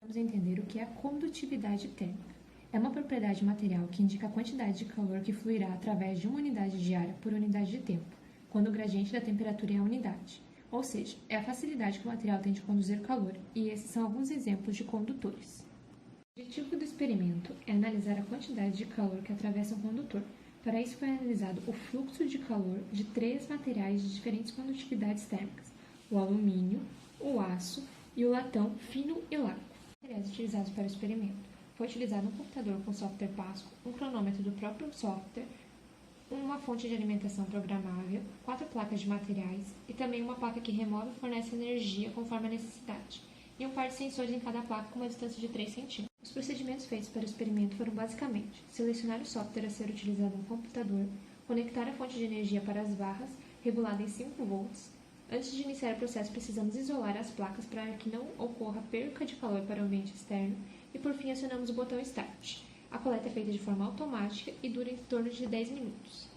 Vamos entender o que é a condutividade térmica. É uma propriedade material que indica a quantidade de calor que fluirá através de uma unidade de área por unidade de tempo, quando o gradiente da temperatura é a unidade. Ou seja, é a facilidade que o material tem de conduzir calor, e esses são alguns exemplos de condutores. O objetivo do experimento é analisar a quantidade de calor que atravessa um condutor. Para isso foi analisado o fluxo de calor de 3 materiais de diferentes condutividades térmicas: o alumínio, o aço e o latão fino e largo. Os materiais utilizados para o experimento: foi utilizado um computador com software Pasco, um cronômetro do próprio software, uma fonte de alimentação programável, 4 placas de materiais e também uma placa que remove e fornece energia conforme a necessidade, e um par de sensores em cada placa com uma distância de 3 cm. Os procedimentos feitos para o experimento foram basicamente selecionar o software a ser utilizado no computador, conectar a fonte de energia para as barras, regulada em 5 volts. Antes de iniciar o processo, precisamos isolar as placas para que não ocorra perca de calor para o ambiente externo e, por fim, acionamos o botão Start. A coleta é feita de forma automática e dura em torno de 10 minutos.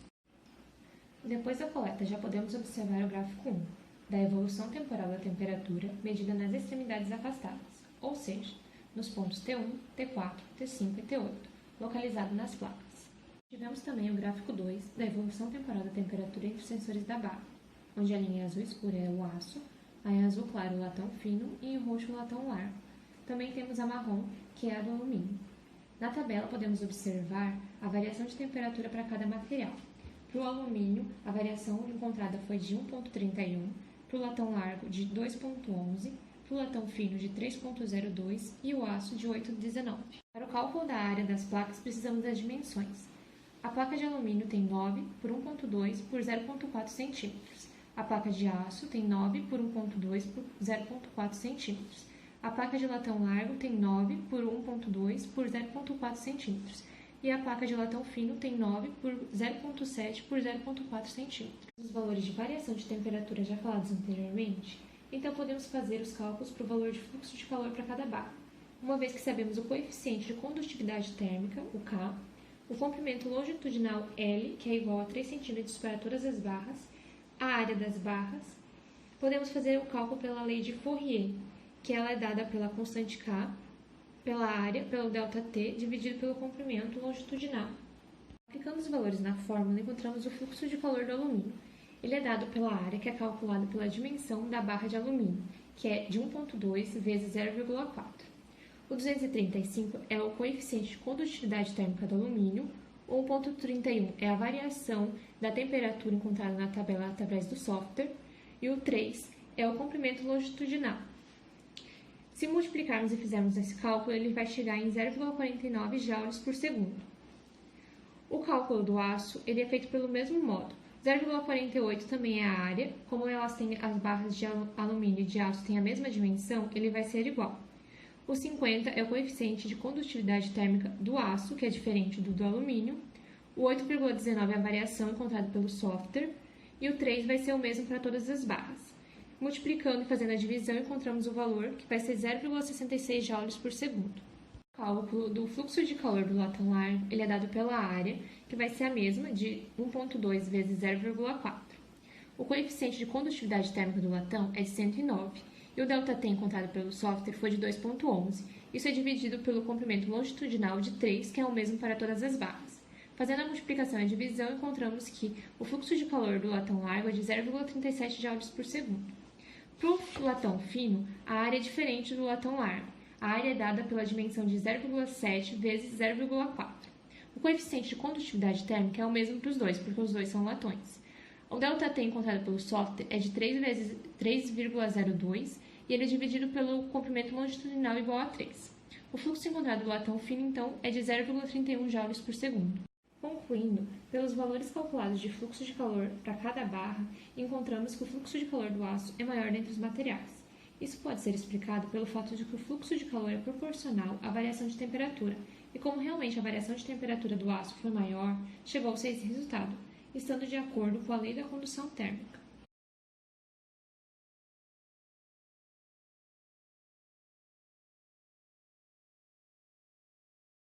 Depois da coleta, já podemos observar o gráfico 1, da evolução temporal da temperatura medida nas extremidades afastadas, ou seja, nos pontos T1, T4, T5 e T8, localizado nas placas. Tivemos também o gráfico 2, da evolução temporal da temperatura entre os sensores da barra, onde a linha azul escura é o aço, a em azul claro o latão fino e em roxo o latão largo. Também temos a marrom, que é a do alumínio. Na tabela podemos observar a variação de temperatura para cada material. Para o alumínio, a variação encontrada foi de 1,31, para o latão largo de 2,11, para o latão fino de 3,02 e o aço de 8,19. Para o cálculo da área das placas, precisamos das dimensões. A placa de alumínio tem 9 por 1,2 por 0,4 cm. A placa de aço tem 9 por 1,2 por 0,4 cm. A placa de latão largo tem 9 por 1,2 por 0,4 cm. E a placa de latão fino tem 9 por 0,7 por 0,4 cm. Os valores de variação de temperatura já falados anteriormente, então podemos fazer os cálculos para o valor de fluxo de calor para cada barra. Uma vez que sabemos o coeficiente de condutividade térmica, o K, o comprimento longitudinal L, que é igual a 3 cm para todas as barras, a área das barras, podemos fazer o cálculo pela lei de Fourier, que ela é dada pela constante K, pela área, pelo ΔT, dividido pelo comprimento longitudinal. Aplicando os valores na fórmula, encontramos o fluxo de calor do alumínio. Ele é dado pela área, que é calculada pela dimensão da barra de alumínio, que é de 1,2 vezes 0,4. O 235 é o coeficiente de condutividade térmica do alumínio, o 1,31 é a variação da temperatura encontrada na tabela através do software, e o 3 é o comprimento longitudinal. Se multiplicarmos e fizermos esse cálculo, ele vai chegar em 0,49 joules por segundo. O cálculo do aço ele é feito pelo mesmo modo. 0,48 também é a área, como elas têm as barras de alumínio e de aço têm a mesma dimensão, ele vai ser igual. O 50 é o coeficiente de condutividade térmica do aço, que é diferente do alumínio. O 8,19 é a variação encontrada pelo software. E o 3 vai ser o mesmo para todas as barras. Multiplicando e fazendo a divisão, encontramos o valor, que vai ser 0,66 joules por segundo. O cálculo do fluxo de calor do latão largo ele é dado pela área, que vai ser a mesma, de 1,2 vezes 0,4. O coeficiente de condutividade térmica do latão é de 109, e o ΔT encontrado pelo software foi de 2,11. Isso é dividido pelo comprimento longitudinal de 3, que é o mesmo para todas as barras. Fazendo a multiplicação e a divisão, encontramos que o fluxo de calor do latão largo é de 0,37 joules por segundo. Para o latão fino, a área é diferente do latão largo. A área é dada pela dimensão de 0,7 vezes 0,4. O coeficiente de condutividade térmica é o mesmo para os dois, porque os dois são latões. O ΔT encontrado pelo software é de 3,02 e ele é dividido pelo comprimento longitudinal igual a 3. O fluxo encontrado do latão fino, então, é de 0,31 joules por segundo. Concluindo, pelos valores calculados de fluxo de calor para cada barra, encontramos que o fluxo de calor do aço é maior dentre os materiais. Isso pode ser explicado pelo fato de que o fluxo de calor é proporcional à variação de temperatura, e como realmente a variação de temperatura do aço foi maior, chegou-se a esse resultado, estando de acordo com a lei da condução térmica.